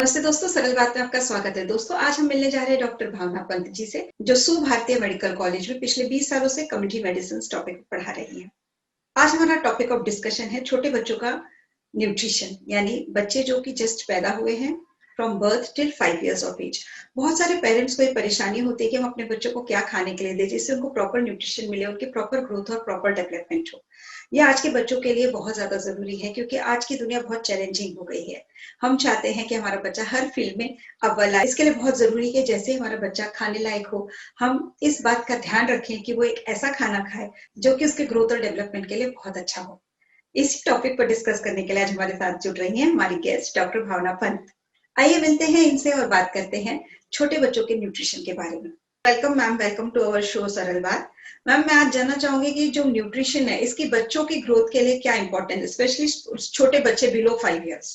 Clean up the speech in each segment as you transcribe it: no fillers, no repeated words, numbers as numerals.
नमस्ते दोस्तों, सरल बात में आपका स्वागत है। दोस्तों, आज हम मिलने जा रहे हैं डॉक्टर भावना पंत जी से, जो सुभारतीय मेडिकल कॉलेज में पिछले 20 सालों से कम्युनिटी मेडिसिन टॉपिक पढ़ा रही हैं। आज हमारा टॉपिक ऑफ डिस्कशन है छोटे बच्चों का न्यूट्रिशन, यानी बच्चे जो कि जस्ट पैदा हुए हैं from birth till 5 years of age. बहुत सारे पेरेंट्स को ये परेशानी होती है कि हम अपने बच्चों को क्या खाने के लिए दें जिससे उनको प्रॉपर न्यूट्रिशन मिले, उनकी प्रॉपर ग्रोथ और प्रॉपर डेवलपमेंट हो। ये आज के बच्चों के लिए बहुत ज्यादा जरूरी है क्योंकि आज की दुनिया बहुत चैलेंजिंग हो गई है। हम चाहते हैं कि हमारा बच्चा हर फील्ड में अव्वल आए। इसके लिए बहुत जरूरी है जैसे ही हमारा बच्चा खाने लायक हो, हम इस बात का ध्यान रखें कि वो एक ऐसा खाना खाए जो कि उसके ग्रोथ और डेवलपमेंट के लिए बहुत अच्छा हो। इसी टॉपिक पर डिस्कस करने के लिए आज हमारे साथ जुड़ रही हैं हमारी गेस्ट डॉक्टर भावना पंत। आइए मिलते हैं इनसे और बात करते हैं छोटे बच्चों के न्यूट्रिशन के बारे में। Welcome ma'am, welcome to our show Saral Baat. Ma'am, मैं आज जानना चाहूंगी कि जो न्यूट्रिशन है इसकी बच्चों की ग्रोथ के लिए क्या इंपॉर्टेंट है, स्पेशली छोटे बच्चे below 5 years.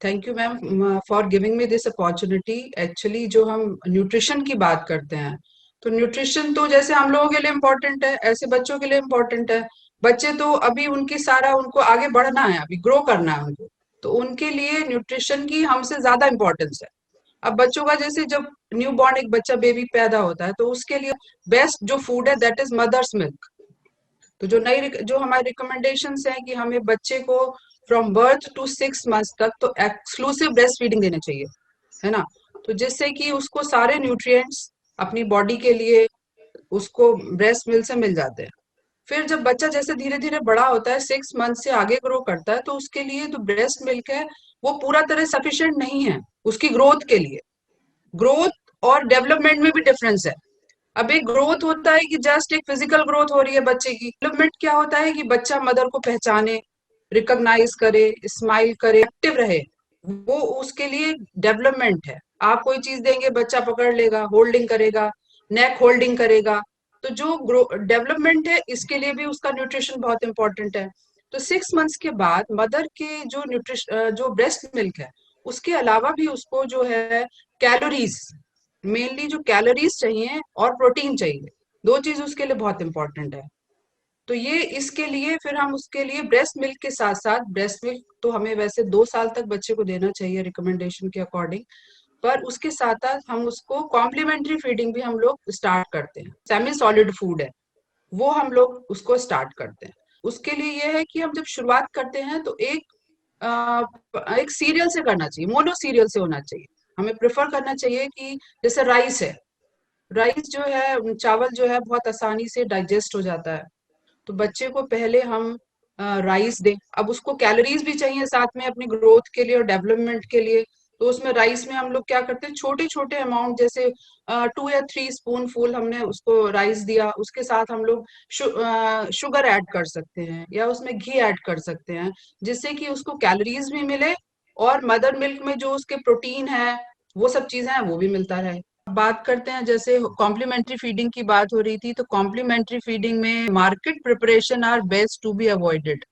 Thank you ma'am for giving me this opportunity. Actually जो हम न्यूट्रिशन की बात करते हैं तो न्यूट्रिशन तो जैसे हम लोगों के लिए इम्पोर्टेंट है, ऐसे बच्चों के लिए इम्पोर्टेंट है। बच्चे तो अभी उनको आगे बढ़ना है, अभी ग्रो करना है उनको, तो उनके लिए न्यूट्रिशन की हमसे ज्यादा इम्पोर्टेंस है। अब बच्चों का जैसे जब न्यू बॉर्न एक बच्चा बेबी पैदा होता है तो उसके लिए बेस्ट जो फूड है दैट इज मदर्स मिल्क। तो जो हमारे रिकमेंडेशंस हैं कि हमें बच्चे को फ्रॉम बर्थ टू 6 मंथ्स तक तो एक्सक्लूसिव ब्रेस्ट फीडिंग देनी चाहिए, है ना। तो जिससे कि उसको सारे न्यूट्रिएंट्स अपनी बॉडी के लिए उसको ब्रेस्ट मिल्क से मिल जाते हैं। फिर जब बच्चा जैसे धीरे धीरे बड़ा होता है, 6 मंथ से आगे ग्रो करता है, तो उसके लिए जो ब्रेस्ट मिल्क है वो पूरा तरह सफिशिएंट नहीं है उसकी ग्रोथ के लिए। ग्रोथ और डेवलपमेंट में भी डिफरेंस है। अब एक ग्रोथ होता है कि जस्ट एक फिजिकल ग्रोथ हो रही है बच्चे की। डेवलपमेंट क्या होता है कि बच्चा मदर को पहचाने, रिकॉग्नाइज करे, स्माइल करे, एक्टिव रहे, वो उसके लिए डेवलपमेंट है। आप कोई चीज देंगे बच्चा पकड़ लेगा, होल्डिंग करेगा, नेक होल्डिंग करेगा। तो जो डेवलपमेंट है इसके लिए भी उसका न्यूट्रिशन बहुत इंपॉर्टेंट है। तो 6 मंथ्स के बाद मदर के जो ब्रेस्ट मिल्क है उसके अलावा भी उसको जो है कैलोरीज, मेनली जो कैलोरीज चाहिए और प्रोटीन चाहिए, दो चीज उसके लिए बहुत इंपॉर्टेंट है। तो ये इसके लिए फिर हम उसके लिए ब्रेस्ट मिल्क के साथ साथ, ब्रेस्ट मिल्क तो हमें वैसे 2 साल तक बच्चे को देना चाहिए रिकमेंडेशन के अकॉर्डिंग, पर उसके साथ साथ हम उसको कॉम्प्लीमेंट्री फीडिंग भी हम लोग स्टार्ट करते हैं। सेमी सॉलिड फूड है वो हम लोग उसको स्टार्ट करते हैं। उसके लिए ये है कि हम जब शुरुआत करते हैं तो एक सीरियल से करना चाहिए, मोनो सीरियल से होना चाहिए। हमें प्रेफर करना चाहिए कि जैसे राइस है, राइस जो है, चावल जो है बहुत आसानी से डाइजेस्ट हो जाता है। तो बच्चे को पहले हम राइस दें। अब उसको कैलोरीज भी चाहिए साथ में अपनी ग्रोथ के लिए और डेवलपमेंट के लिए। तो उसमें राइस में हम लोग क्या करते हैं, छोटे छोटे अमाउंट जैसे 2 या 3 स्पून हमने उसको राइस दिया, उसके साथ हम लोग शुगर ऐड कर सकते हैं या उसमें घी ऐड कर सकते हैं, जिससे कि उसको कैलोरीज भी मिले और मदर मिल्क में जो उसके प्रोटीन है वो सब चीजें हैं वो भी मिलता रहे। बात करते हैं जैसे कॉम्प्लीमेंट्री फीडिंग की बात हो रही थी, तो कॉम्प्लीमेंट्री फीडिंग में market preparation are best to be avoided.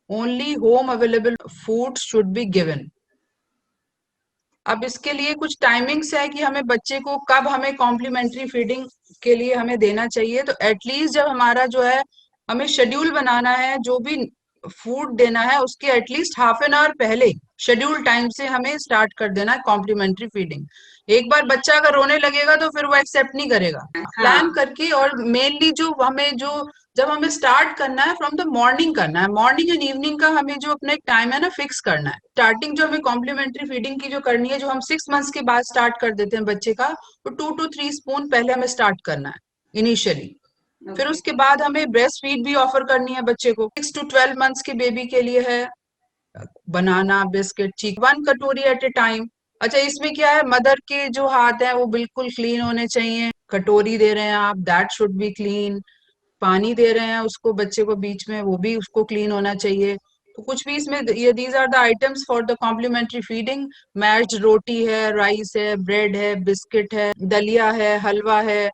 Only home available food should be given. अब इसके लिए कुछ टाइमिंग्स है कि हमें बच्चे को कब हमें कॉम्प्लीमेंट्री फीडिंग के लिए हमें देना चाहिए। तो एटलीस्ट जब हमारा जो है हमें शेड्यूल बनाना है, जो भी फूड देना है उसके एटलीस्ट हाफ एन आवर पहले शेड्यूल टाइम से हमें स्टार्ट कर देना है कॉम्प्लीमेंट्री फीडिंग। एक बार बच्चा अगर रोने लगेगा तो फिर वो एक्सेप्ट नहीं करेगा। प्लान करके, और मेनली जो जब हमें स्टार्ट करना है फ्रॉम द मॉर्निंग करना है, मॉर्निंग एंड इवनिंग का हमें जो अपना एक टाइम है ना फिक्स करना है। स्टार्टिंग जो हमें कॉम्प्लीमेंट्री फीडिंग की जो करनी है, जो हम 6 मंथ्स के बाद स्टार्ट कर देते हैं बच्चे का, तो 2 to 3 स्पून पहले हमें स्टार्ट करना है इनिशियली। फिर उसके बाद हमें ब्रेस्ट फीड भी ऑफर करनी है बच्चे को। 6 to 12 मंथ्स के बेबी के लिए है बनाना, बिस्किट, चीक, 1 कटोरी एट ए टाइम। अच्छा, इसमें क्या है, मदर के जो हाथ हैं वो बिल्कुल क्लीन होने चाहिए। कटोरी दे रहे हैं आप, दैट शुड बी क्लीन। पानी दे रहे हैं उसको बच्चे को बीच में, वो भी उसको क्लीन होना चाहिए। तो कुछ भी इसमें ये these are the items for the complementary feeding. Mashed रोटी है, राइस है, ब्रेड है, बिस्किट है, दलिया है, हलवा है,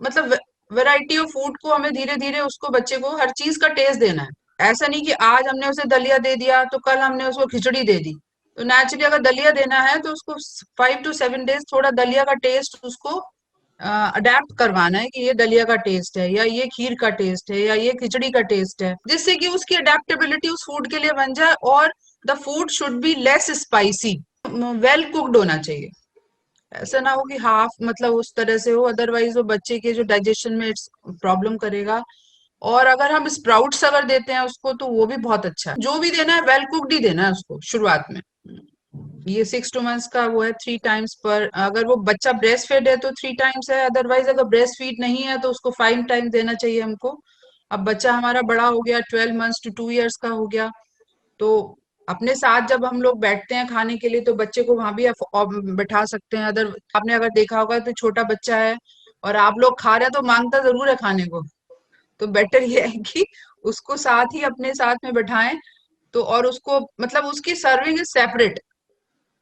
मतलब वैरायटी ऑफ फूड को हमें धीरे धीरे उसको बच्चे को हर चीज का टेस्ट देना है। ऐसा नहीं कि आज हमने उसे दलिया दे दिया तो कल हमने उसको खिचड़ी दे दी। तो नेचुरली अगर दलिया देना है तो उसको 5 to 7 डेज थोड़ा दलिया का टेस्ट उसको अडेप्ट करवाना है कि ये दलिया का टेस्ट है या ये खीर का टेस्ट है या ये खिचड़ी का टेस्ट है, जिससे कि उसकी अडेप्टेबिलिटी उस फूड के लिए बन जाए। और the food should be less spicy. Well cooked होना चाहिए। ऐसा ना हो कि हाफ मतलब उस तरह से हो, अदरवाइज वो बच्चे के जो डाइजेशन में प्रॉब्लम करेगा। और अगर हम स्प्राउट्स अगर देते हैं उसको तो वो भी बहुत अच्छा है। जो भी देना है वेल कुक्ड ही देना है उसको शुरुआत में। ये 6 2 months का वो है 3 times पर। अगर वो बच्चा ब्रेस्ट फीड है तो 3 times है, अदरवाइज अगर ब्रेस्ट फीड नहीं है तो उसको 5 times देना चाहिए हमको। अब बच्चा हमारा बड़ा हो गया, 12 months to 2 years का हो गया, तो अपने साथ जब हम लोग बैठते हैं खाने के लिए तो बच्चे को वहां भी बैठा सकते हैं। अदर आपने अगर देखा होगा तो छोटा बच्चा है और आप लोग खा रहे हैं तो मांगता जरूर है खाने को, तो बेटर ये है कि उसको साथ ही अपने साथ में बैठाएं। तो और उसको मतलब उसकी सर्विंग इज सेपरेट।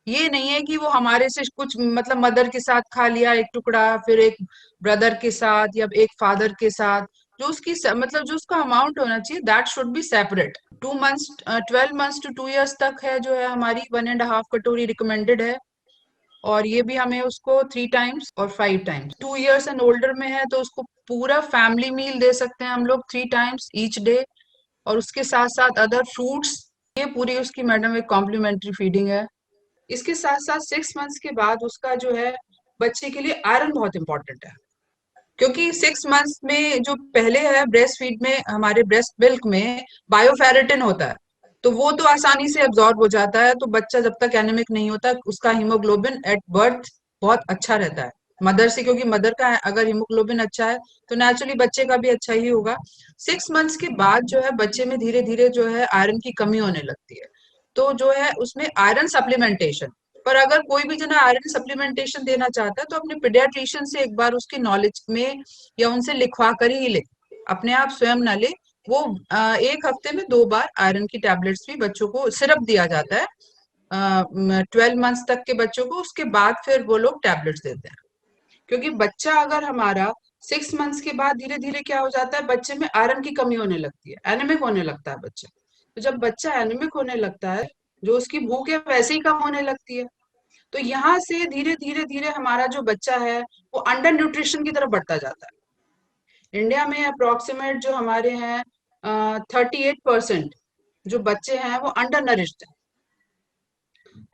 ये नहीं है कि वो हमारे से कुछ मतलब मदर के साथ खा लिया एक टुकड़ा, फिर एक ब्रदर के साथ या एक फादर के साथ। जो उसकी मतलब जो उसका अमाउंट होना चाहिए that should be separate. 2 months 12 months to 2 years तक है जो है हमारी 1.5 कटोरी रिकमेंडेड है। और ये भी हमें उसको 3 times और 5 times। 2 years एंड ओल्डर में है तो उसको पूरा फैमिली मील दे सकते हैं हम लोग 3 times ईच डे। और उसके साथ साथ अदर फ्रूट्स, ये पूरी उसकी मैडम एक कॉम्प्लीमेंट्री फीडिंग है। इसके साथ साथ 6 months के बाद उसका जो है बच्चे के लिए आयरन बहुत इंपॉर्टेंट है। क्योंकि 6 months में जो पहले है ब्रेस्ट फीड में हमारे ब्रेस्ट मिल्क में बायोफेरेटिन होता है, तो वो तो आसानी से एब्जॉर्ब हो जाता है। तो बच्चा जब तक एनीमिक नहीं होता उसका हीमोग्लोबिन एट बर्थ बहुत अच्छा रहता है मदर से, क्योंकि मदर का अगर हीमोग्लोबिन अच्छा है तो नेचुरली बच्चे का भी अच्छा ही होगा। 6 months के बाद जो है बच्चे में धीरे धीरे जो है आयरन की कमी होने लगती है, तो जो है उसमें आयरन सप्लीमेंटेशन। पर अगर कोई भी जना आयरन सप्लीमेंटेशन देना चाहता है तो अपने पीडियाट्रिशियन से एक बार उसकी नॉलेज में या उनसे लिखवा कर ही ले, अपने आप स्वयं ना ले। वो 1 हफ्ते में 2 बार आयरन की टैबलेट्स भी बच्चों को सिरप दिया जाता है 12 months तक के बच्चों को, उसके बाद फिर वो लोग टैबलेट्स देते हैं। क्योंकि बच्चा अगर हमारा 6 months के बाद धीरे धीरे क्या हो जाता है बच्चे में आयरन की कमी होने लगती है, एनीमिक होने लगता है बच्चा। तो जब बच्चा एनीमिक होने लगता है जो उसकी भूख है वैसे ही कम होने लगती है। तो यहाँ से धीरे धीरे धीरे हमारा जो बच्चा है वो अंडर न्यूट्रिशन की तरफ बढ़ता जाता है। इंडिया में अप्रोक्सीमेट जो हमारे हैं 38% जो बच्चे हैं वो अंडर नरिश्ड है।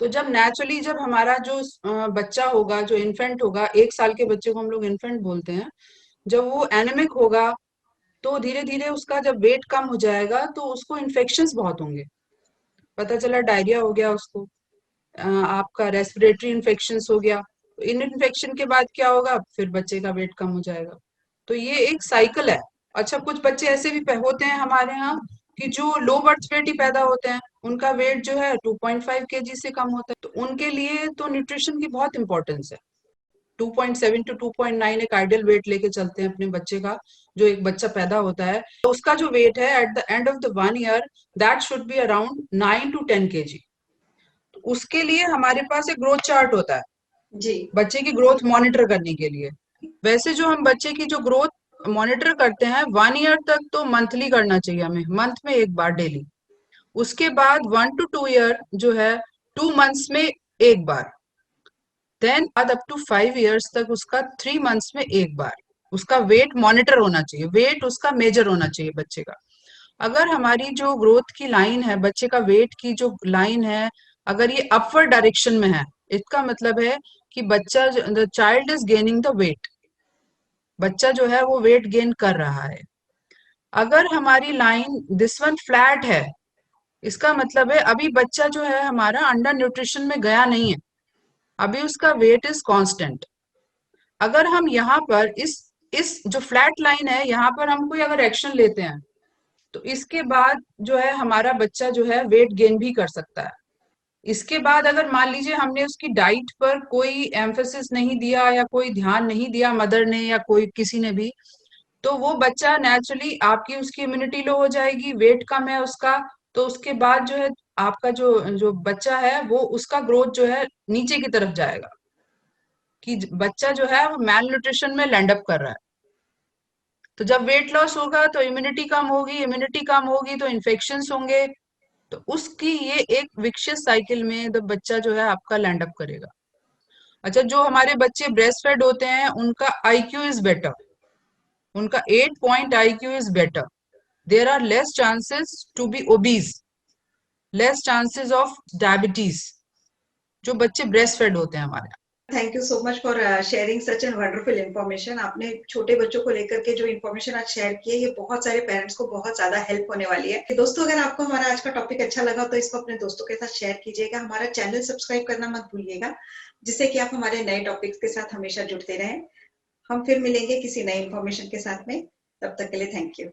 तो जब नेचुरली जब हमारा जो बच्चा होगा, जो इन्फेंट होगा, 1 साल के बच्चे को हम लोग इन्फेंट बोलते हैं, जब वो एनेमिक होगा तो धीरे धीरे उसका जब वेट कम हो जाएगा तो उसको इन्फेक्शंस बहुत होंगे। पता चला डायरिया हो गया उसको, आपका रेस्पिरेटरी इन्फेक्शन हो गया। इन इन्फेक्शन के बाद क्या होगा, फिर बच्चे का वेट कम हो जाएगा। तो ये एक साइकिल है। अच्छा कुछ बच्चे ऐसे भी होते हैं हमारे यहाँ कि जो लो बर्थ वेट ही पैदा होते हैं, उनका वेट जो है 2.5 kg से कम होता है, तो उनके लिए तो न्यूट्रिशन की बहुत इंपॉर्टेंस है। 2.7 to 2.9 एक आइडियल वेट लेके चलते हैं अपने बच्चे का। जो एक बच्चा पैदा होता है तो उसका जो वेट है at the end of the 1 year that should be around 9 to 10 kg। उसके लिए हमारे पास एक ग्रोथ चार्ट होता है जी। बच्चे की ग्रोथ मॉनिटर करने के लिए। वैसे जो हम बच्चे की जो ग्रोथ मॉनिटर करते हैं 1 year तक तो मंथली करना चाहिए हमें, मंथ में एक बार डेली। उसके बाद 1 to 2 year जो है 2 months में एक बार। देन बाद अप टू 5 years तक उसका 3 months में एक बार उसका वेट मॉनिटर होना चाहिए, वेट उसका मेजर होना चाहिए बच्चे का। अगर हमारी जो ग्रोथ की लाइन है, बच्चे का वेट की जो लाइन है, अगर ये अपवर्ड डायरेक्शन में है, इसका मतलब है कि बच्चा the child is gaining the weight, बच्चा जो है वो वेट गेन कर रहा है। अगर हमारी लाइन दिस वन फ्लैट है, इसका मतलब है अभी बच्चा जो है हमारा अंडर न्यूट्रिशन में गया नहीं है, अभी उसका वेट इज कांस्टेंट। अगर हम यहाँ पर इस जो फ्लैट लाइन है यहाँ पर हम कोई अगर एक्शन लेते हैं तो इसके बाद जो है हमारा बच्चा जो है वेट गेन भी कर सकता है। इसके बाद अगर मान लीजिए हमने उसकी डाइट पर कोई एम्फेसिस नहीं दिया या कोई ध्यान नहीं दिया मदर ने या कोई किसी ने भी, तो वो बच्चा नेचुरली आपकी उसकी इम्यूनिटी लो हो जाएगी, वेट कम है उसका, तो उसके बाद जो है आपका जो जो बच्चा है वो उसका ग्रोथ जो है नीचे की तरफ जाएगा, कि बच्चा जो है वो मैल न्यूट्रिशन में लैंड अप कर रहा है। तो जब वेट लॉस होगा तो इम्यूनिटी कम होगी, इम्यूनिटी कम होगी तो इन्फेक्शंस होंगे, तो उसकी ये एक विशियस साइकिल में तो बच्चा जो है आपका लैंड अप करेगा। अच्छा जो हमारे बच्चे ब्रेस्ट फेड होते हैं उनका आईक्यू इज बेटर, उनका 8 point IQ is better, there are less chances to be obese, less chances of diabetes. जो बच्चे ब्रेस्ट फेड होते हैं हमारे। Thank you so much for sharing such an wonderful information. आपने छोटे बच्चों को लेकर के जो इन्फॉर्मेशन आज शेयर की है, ये बहुत सारे पेरेंट्स को बहुत ज्यादा हेल्प होने वाली है। दोस्तों, अगर आपको हमारा आज का टॉपिक अच्छा लगा तो इसको अपने दोस्तों के साथ शेयर कीजिएगा। हमारा चैनल सब्सक्राइब करना मत भूलिएगा, जिससे कि आप हमारे नए टॉपिक्स के साथ हमेशा जुड़ते रहें। हम फिर मिलेंगे किसी नई इन्फॉर्मेशन के साथ में। तब तक के लिए थैंक यू।